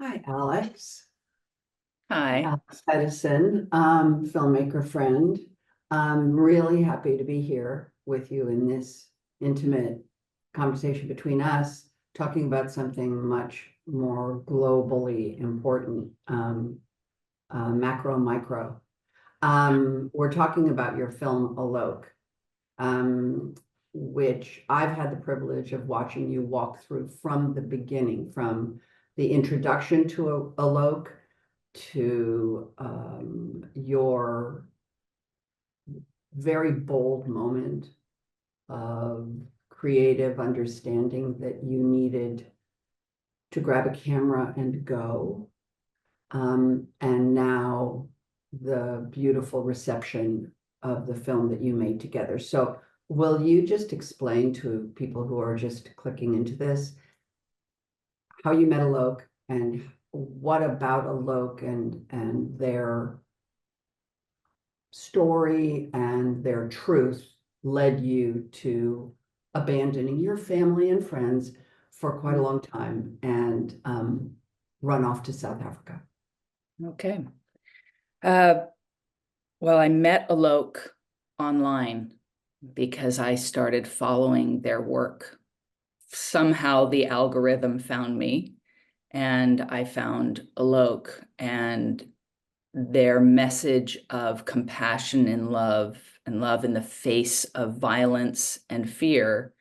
Hi, Alex. Hi. Alex Hedison, filmmaker friend. I'm really happy to be here with you in this intimate conversation between us, talking about something much more globally important, macro, micro. We're talking about your film Alok, um, which I've had the privilege of watching you walk through from the beginning, from the introduction to Alok to your very bold moment of creative understanding that you needed to grab a camera and go. And now the beautiful reception of the film that you made together. So will you just explain to people who are just clicking into this how you met Alok and what about Alok and their story and their truth led you to abandoning your family and friends for quite a long time and run off to South Africa? Okay. Uh, well, I met Alok online because I started following their work. Somehow the algorithm found me and I found Alok, and their message of compassion and love in the face of violence and fear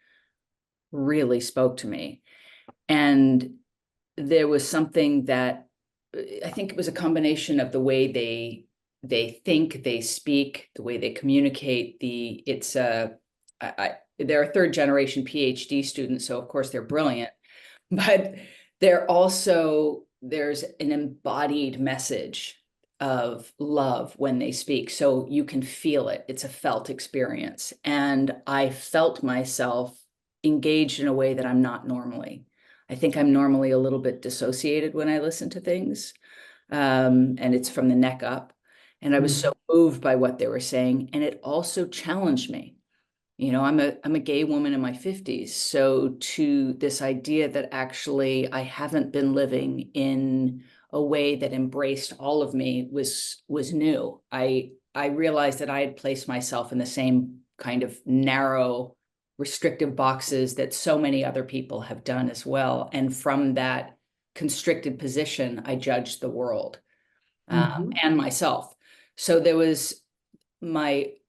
really spoke to me. And there was something that I think it was a combination of the way they think, they speak, the way they communicate. They're a third generation PhD student, so of course they're brilliant, but there's an embodied message of love when they speak. So you can feel it. It's a felt experience. And I felt myself engaged in a way that I'm not normally. I think I'm normally a little bit dissociated when I listen to things. And it's from the neck up. And I was so moved by what they were saying. And it also challenged me. You know, I'm a gay woman in my 50s. So to this idea that actually I haven't been living in a way that embraced all of me was new. I realized that I had placed myself in the same kind of narrow, restrictive boxes that so many other people have done as well. And from that constricted position, I judged the world Mm-hmm. and myself. So there was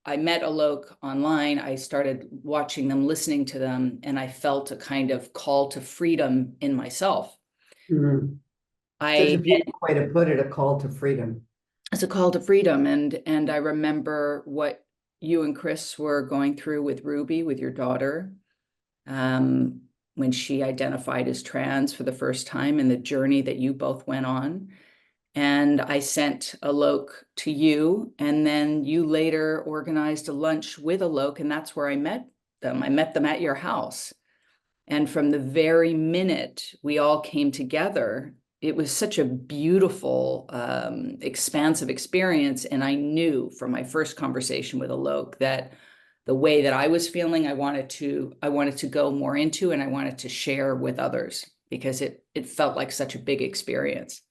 I met Alok online. I started watching them, listening to them, and I felt a kind of call to freedom in myself. Mm-hmm. Such a I beautiful way to put it, a call to freedom. It's a call to freedom, and I remember what you and Chris were going through with Ruby, with your daughter, um, when she identified as trans for the first time, and the journey that you both went on. And I sent Alok to you, and then you later organized a lunch with Alok, and that's where I met them. I met them at your house. And from the very minute we all came together, it was such a beautiful, expansive experience. And I knew from my first conversation with Alok that the way that I was feeling, I wanted to go more into, and I wanted to share with others because it felt like such a big experience.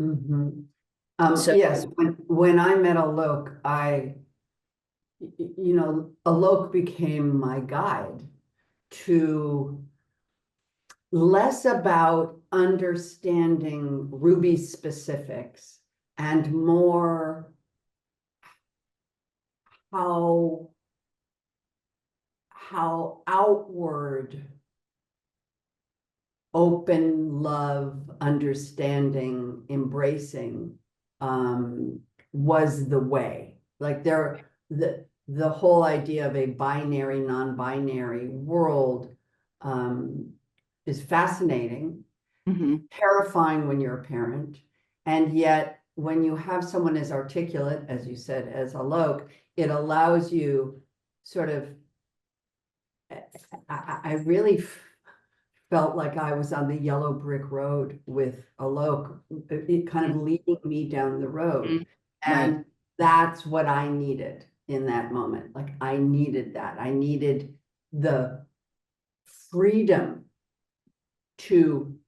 Mm-hmm. So Yes, when I met Alok, Alok became my guide to less about understanding Ruby specifics and more how outward, open, love, understanding, embracing was the way. Like the whole idea of a binary, non-binary world is fascinating, mhm. terrifying when you're a parent, and yet when you have someone as articulate, as you said, as Alok, it allows you sort of, I really felt like I was on the yellow brick road with Alok, it kind of leading me down the road. Mhm. Right. And that's what I needed in that moment. Like I needed that. I needed the freedom to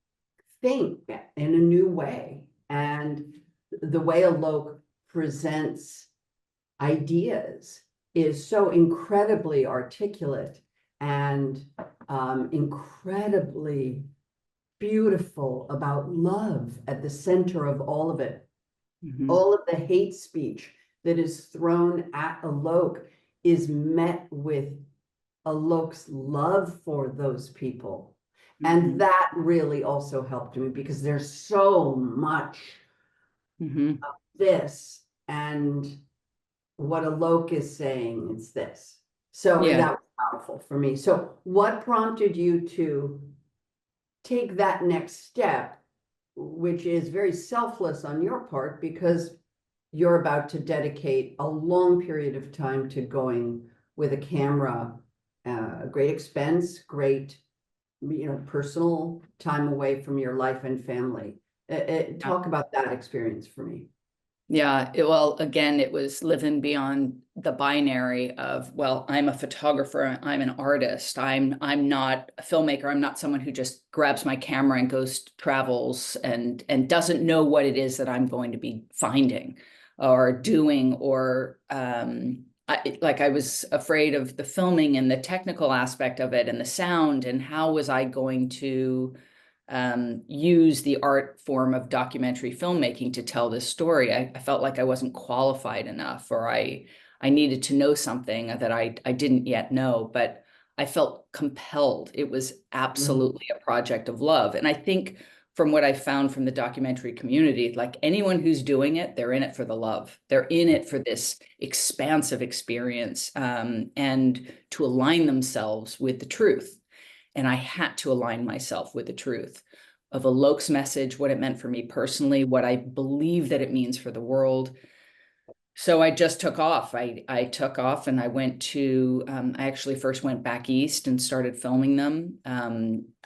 think in a new way. And the way Alok presents ideas is so incredibly articulate and incredibly beautiful about love at the center of all of it. Mhm. All of the hate speech that is thrown at Alok is met with Alok's love for those people. And Mhm. that really also helped me because there's so much Mhm. this, and what Alok is saying is this. So Yeah. that was powerful for me. So what prompted you to take that next step, which is very selfless on your part because you're about to dedicate a long period of time to going with a camera, great expense, great, personal time away from your life and family. Talk about that experience for me. Yeah, well, again, it was living beyond the binary of, well, I'm a photographer, I'm an artist, I'm not a filmmaker, I'm not someone who just grabs my camera and goes travels and doesn't know what it is that I'm going to be finding or doing, or I was afraid of the filming and the technical aspect of it and the sound, and how was I going to use the art form of documentary filmmaking to tell this story. I felt like I wasn't qualified enough, or I needed to know something that I didn't yet know, but I felt compelled. It was absolutely a project of love. And I think from what I found from the documentary community, like anyone who's doing it, they're in it for the love. They're in it for this expansive experience, and to align themselves with the truth. And I had to align myself with the truth of Alok's message, what it meant for me personally, what I believe that it means for the world. So I just took off. I took off and I went to, I actually first went back east and started filming them.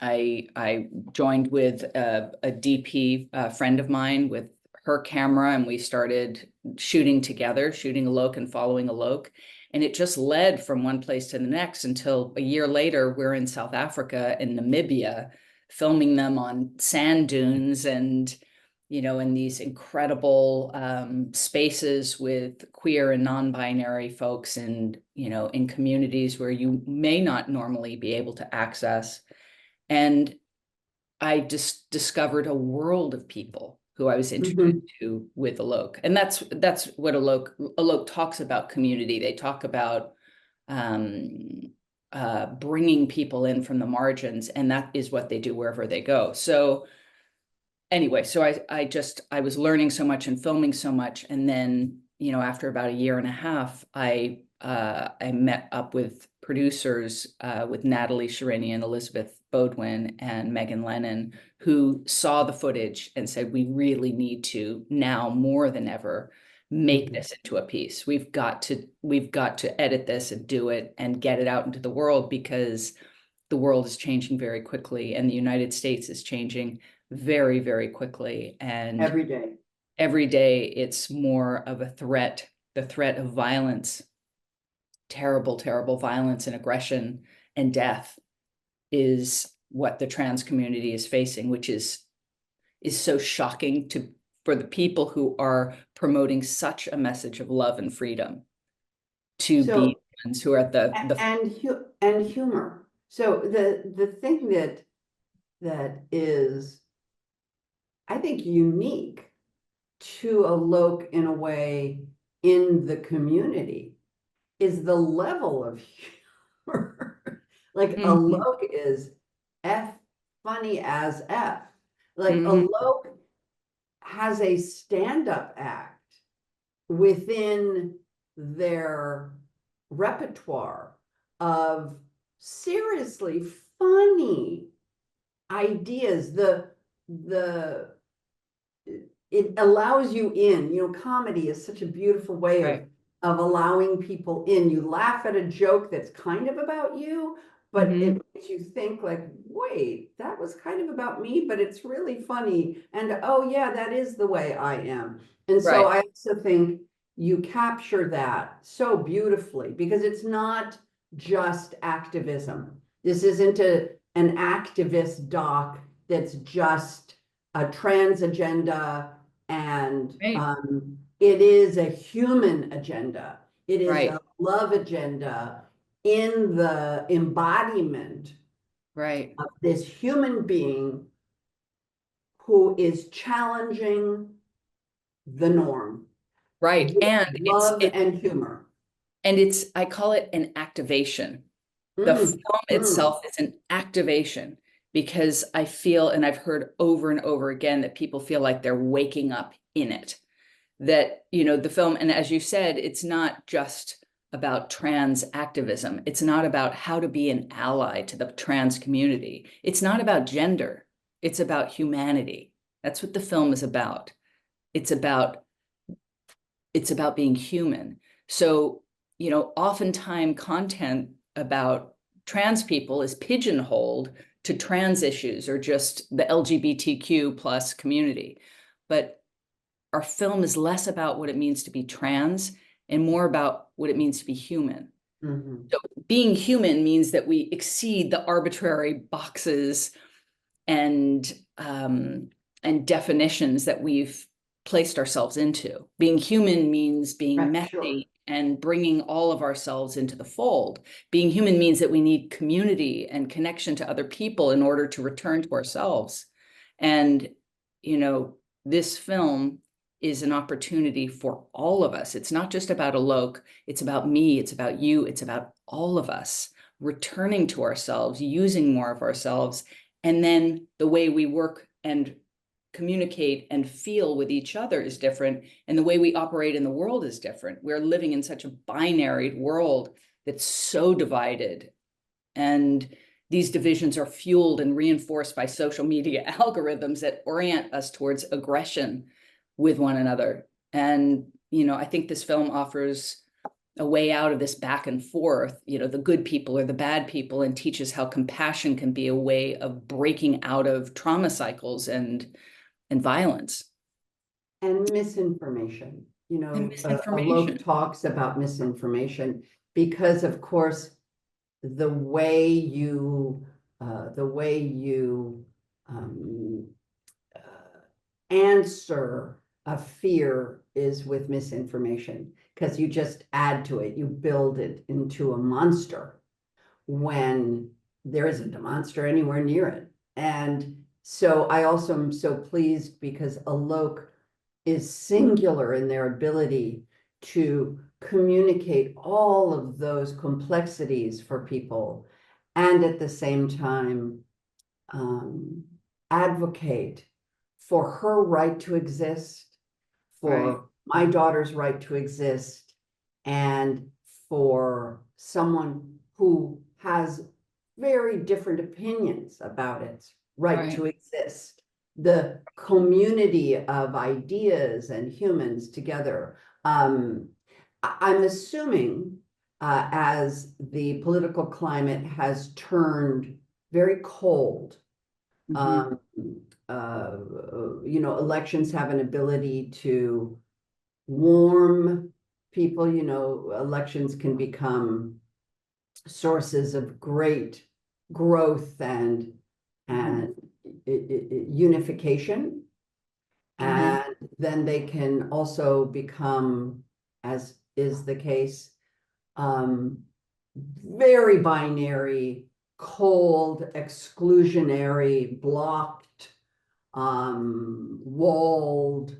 I joined with a DP, friend of mine, with her camera, and we started shooting together, shooting Alok and following Alok. And it just led from one place to the next until a year later, we're in South Africa, in Namibia, filming them on sand dunes and, in these incredible spaces with queer and non-binary folks, and, in communities where you may not normally be able to access. And I just discovered a world of people who I was introduced to with Alok. And that's what Alok talks about: community. They talk about bringing people in from the margins, and that is what they do wherever they go. So anyway, so I was learning so much and filming so much. And then, after about a year and a half, I met up with producers, with Natalie, Shirinian, Elizabeth Baudouin, and Meggan Lennon, who saw the footage and said, we really need to, now more than ever, make this into a piece. We've got to edit this and do it and get it out into the world, because the world is changing very quickly, and the United States is changing very, very quickly. And Every day it's more of a threat, the threat of violence, terrible, terrible violence and aggression and death is what the trans community is facing, which is so shocking for the people who are promoting such a message of love and freedom to be ones who are at the and humor. So the thing that is, I think, unique to Alok in a way in the community is the level of humor. Like Alok is funny as F. Like Alok has a stand-up act within their repertoire of seriously funny ideas. It allows you in. Comedy is such a beautiful way of allowing people in. You laugh at a joke that's kind of about you, but it makes you think, like, wait, that was kind of about me, but it's really funny. And oh yeah, that is the way I am. And so I also think you capture that so beautifully, because it's not just activism. This isn't an activist doc that's just a trans agenda, and Right. it is a human agenda. It is Right. a love agenda in the embodiment Right. of this human being who is challenging the norm Right. with And love and humor. it's, I call it an activation. The film Mm, mm. itself is an activation because I feel, and I've heard over and over again, that people feel like they're waking up in it. That, the film, and as you said, it's not just about trans activism. It's not about how to be an ally to the trans community. It's not about gender. It's about humanity. That's what the film is about. It's about being human. So, oftentimes content about trans people is pigeonholed to trans issues or just the LGBTQ plus community. But our film is less about what it means to be trans and more about what it means to be human. Mhm. So being human means that we exceed the arbitrary boxes and definitions that we've placed ourselves into. Being human means being Right, sure. messy and bringing all of ourselves into the fold. Being human means that we need community and connection to other people in order to return to ourselves. And, this film is an opportunity for all of us. It's not just about Alok, it's about me, it's about you, it's about all of us returning to ourselves, using more of ourselves, and then the way we work and communicate and feel with each other is different. And the way we operate in the world is different. We're living in such a binary world that's so divided. And these divisions are fueled and reinforced by social media algorithms that orient us towards aggression with one another. And, I think this film offers a way out of this back and forth, the good people or the bad people, and teaches how compassion can be a way of breaking out of trauma cycles and violence And misinformation. and Alok misinformation. talks about misinformation because, of course, the way you um, answer a fear is with misinformation, because you just add to it, you build it into a monster when there isn't a monster anywhere near it. And so I also am so pleased because Alok is singular in their ability to communicate all of those complexities for people, and at the same time um, advocate for her right to exist, Right. for my daughter's right to exist, and for someone who has very different opinions about its right Right. to exist. The community of ideas and humans together. I'm assuming as the political climate has turned very cold, Mhm. um, uh, elections have an ability to warm people. Elections can become sources of great growth and Mhm. and unification. Mhm. And then they can also become, as is the case, um, very binary, cold, exclusionary, blocked, walled,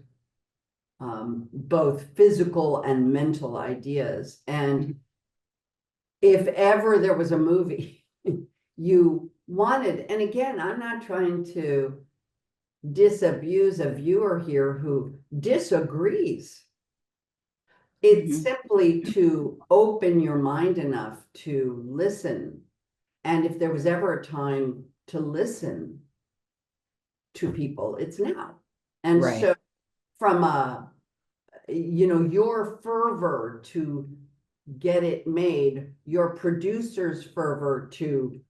both physical and mental ideas. Mhm. And if ever there was a movie you wanted, and again, I'm not trying to disabuse a viewer here who disagrees. It's Mhm. simply to open your mind enough to listen. And if there was ever a time to listen to people, it's now. And Right. so from your fervor to get it made, your producer's fervor to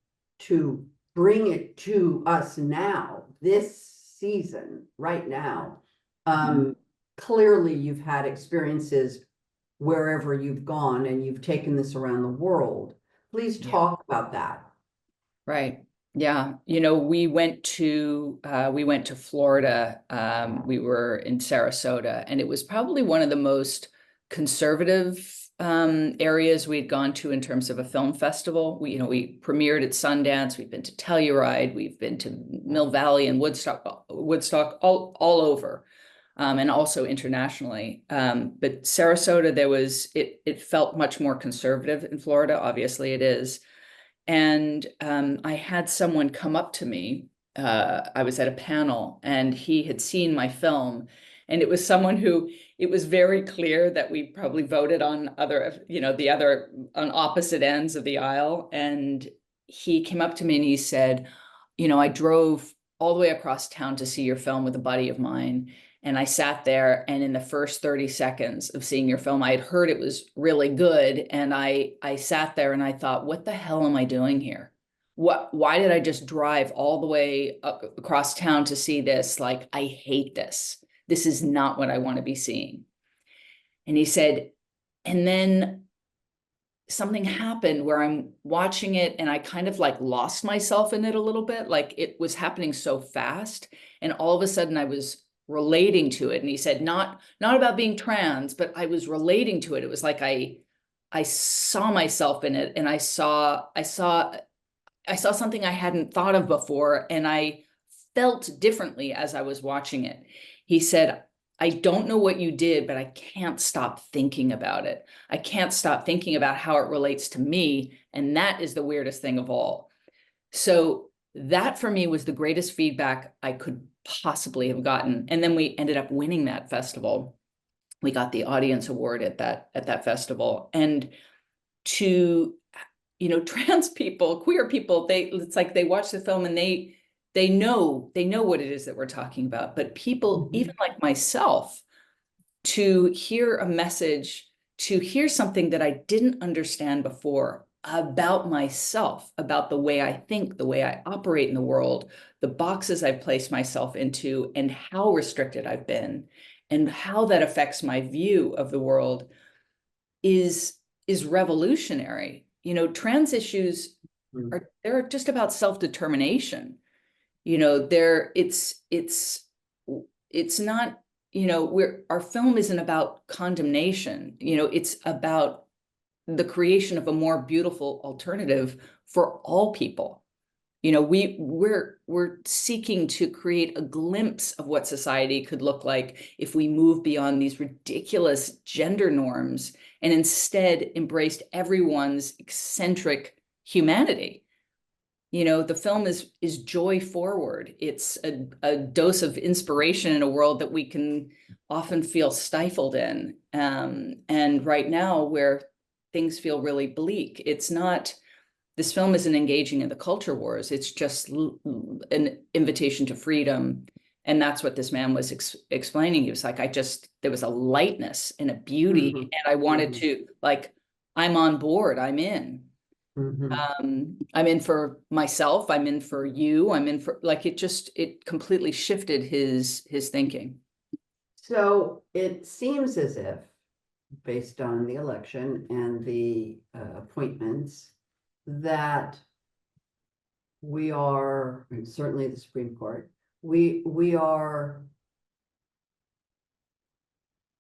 bring it to us now, this season, right now. Mhm. Clearly you've had experiences wherever you've gone and you've taken this around the world. Please Yeah. talk about that. Right. Yeah, we went to Florida. We were in Sarasota, and it was probably one of the most conservative areas we'd gone to in terms of a film festival. We premiered at Sundance. We've been to Telluride. We've been to Mill Valley and Woodstock, all over, and also internationally. But Sarasota, it felt much more conservative in Florida. Obviously, it is. And I had someone come up to me. I was at a panel, and he had seen my film, and it was someone who, it was very clear that we probably voted on on opposite ends of the aisle. And he came up to me and he said, I drove all the way across town to see your film with a buddy of mine. And I sat there, and in the first 30 seconds of seeing your film, I had heard it was really good. And I sat there and I thought, what the hell am I doing here? Why did I just drive all the way across town to see this? Like, I hate this. This is not what I want to be seeing. And he said, and then something happened where I'm watching it and I kind of like lost myself in it a little bit. Like, it was happening so fast. And all of a sudden I was relating to it. And he said, not about being trans, but I was relating to it. It was like I saw myself in it, and I saw something I hadn't thought of before, and I felt differently as I was watching it. He said, I don't know what you did, but I can't stop thinking about it. I can't stop thinking about how it relates to me. And that is the weirdest thing of all. So that for me was the greatest feedback I could possibly have gotten. And then we ended up winning that festival. We got the audience award at that festival. And to, trans people, queer people, it's like they watch the film and they know what it is that we're talking about. But people, even like myself, to hear a message, to hear something that I didn't understand before about myself, about the way I think, the way I operate in the world, the boxes I've placed myself into, and how restricted I've been, and how that affects my view of the world is revolutionary. Trans issues they're just about self-determination. It's not, our film isn't about condemnation. It's about the creation of a more beautiful alternative for all people. We're seeking to create a glimpse of what society could look like if we move beyond these ridiculous gender norms and instead embraced everyone's eccentric humanity. The film is joy forward. It's a dose of inspiration in a world that we can often feel stifled in. And right now, where things feel really bleak, this film isn't engaging in the culture wars. It's just an invitation to freedom. And that's what this man was explaining. He was like, there was a lightness and a beauty. And I wanted to, like, I'm on board, I'm in. I'm in for myself, I'm in for you, I'm in for, like, it completely shifted his thinking. So it seems as if, based on the election and the appointments, that we are, and certainly the Supreme Court, we are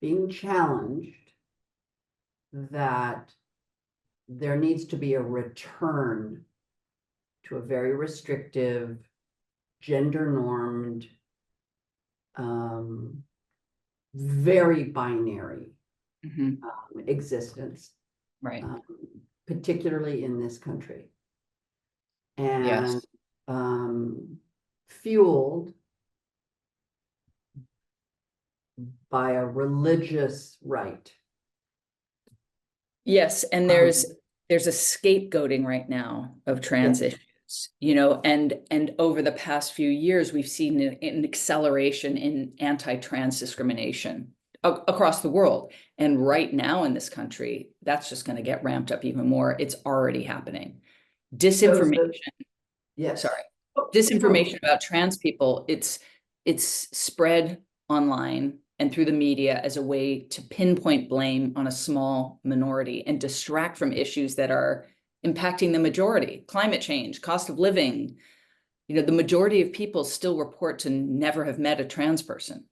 being challenged that there needs to be a return to a very restrictive, gender normed, very binary existence, Right. Particularly in this country, and Yes. Fueled by a religious right. Yes, and there's a scapegoating right now of trans issues, and over the past few years, we've seen an acceleration in anti-trans discrimination across the world. And right now in this country, that's just going to get ramped up even more. It's already happening. Disinformation. Yes. Sorry. Disinformation about trans people, it's spread online and through the media as a way to pinpoint blame on a small minority and distract from issues that are impacting the majority: climate change, cost of living, the majority of people still report to never have met a trans person.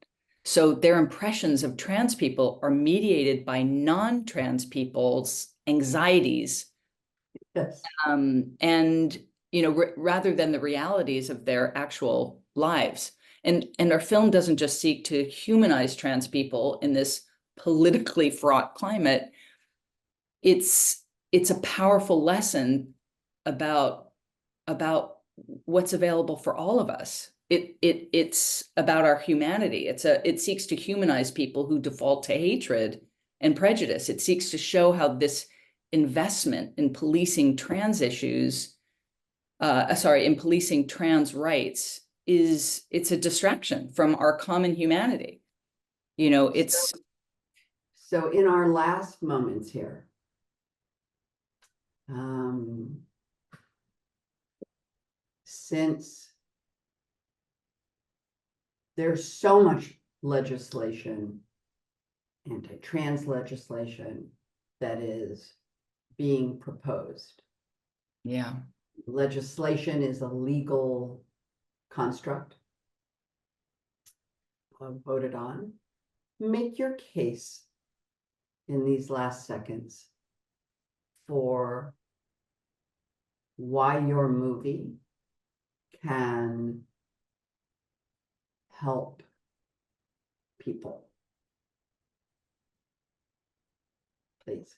So their impressions of trans people are mediated by non-trans people's anxieties. Yes. And, rather than the realities of their actual lives. And our film doesn't just seek to humanize trans people in this politically fraught climate. It's a powerful lesson about what's available for all of us. It's about our humanity. It seeks to humanize people who default to hatred and prejudice. It seeks to show how this investment in policing trans issues, in policing trans rights, it's a distraction from our common humanity. So in our last moments here, since there's so much legislation, anti-trans legislation, that is being proposed. Yeah. Legislation is a legal construct voted on. Make your case in these last seconds for why your movie can help people. Please.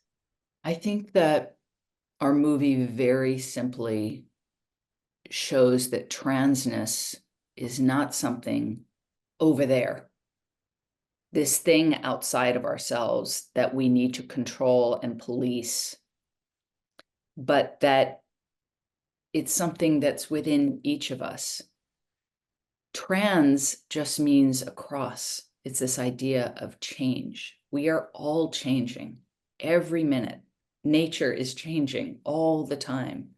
I think that our movie very simply shows that transness is not something over there, this thing outside of ourselves that we need to control and police, but that it's something that's within each of us. Trans just means across. It's this idea of change. We are all changing every minute. Nature is changing all the time.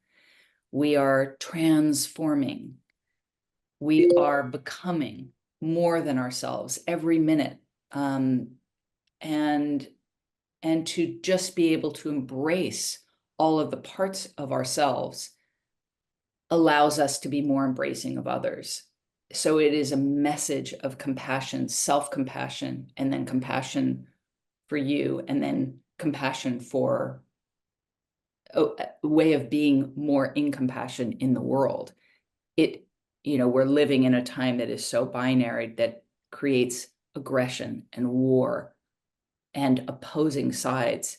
We are transforming. We are becoming more than ourselves every minute. And to just be able to embrace all of the parts of ourselves allows us to be more embracing of others. So it is a message of compassion, self-compassion, and then compassion for you, and then compassion for a way of being more in compassion in the world. We're living in a time that is so binary that creates aggression and war and opposing sides.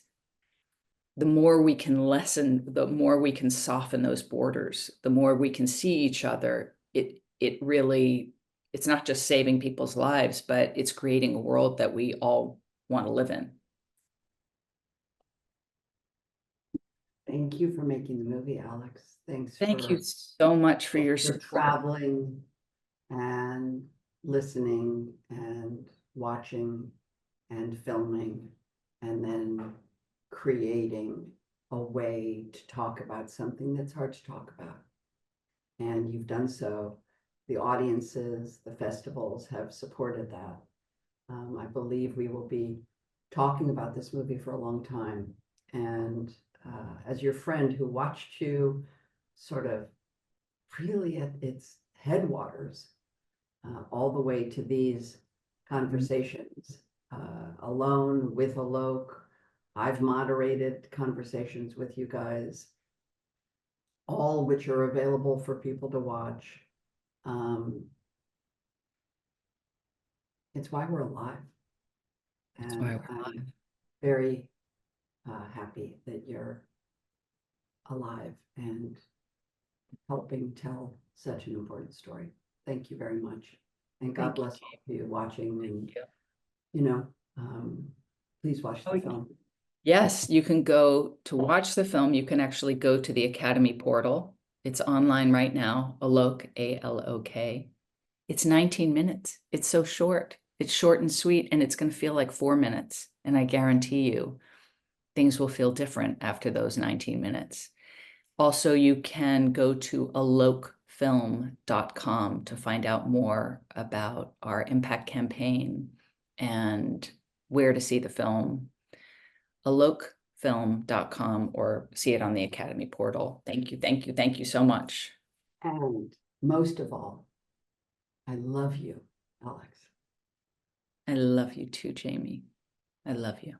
The more we can lessen, the more we can soften those borders, the more we can see each other. It's not just saving people's lives, but it's creating a world that we all want to live in. Thank you for making the movie, Alex. Thank you so much for your support. Traveling and listening and watching and filming and then creating a way to talk about something that's hard to talk about. And you've done so. The audiences, the festivals have supported that. I believe we will be talking about this movie for a long time. And as your friend who watched you sort of really at its headwaters, all the way to these conversations, alone with Alok. I've moderated conversations with you guys, all which are available for people to watch. It's why we're alive. That's why we're alive. I'm very happy that you're alive and helping tell such an important story. Thank you very much. And God bless all of you watching. And, please watch the film. Yes, you can go to watch the film. You can actually go to the Academy portal. It's online right now, Alok, A-L-O-K. It's 19 minutes. It's so short. It's short and sweet, and it's going to feel like 4 minutes. And I guarantee you, things will feel different after those 19 minutes. Also, you can go to alokfilm.com to find out more about our impact campaign and where to see the film. alokfilm.com, or see it on the Academy portal. Thank you, thank you, thank you so much. And most of all, I love you, Alex. I love you too, Jamie. I love you.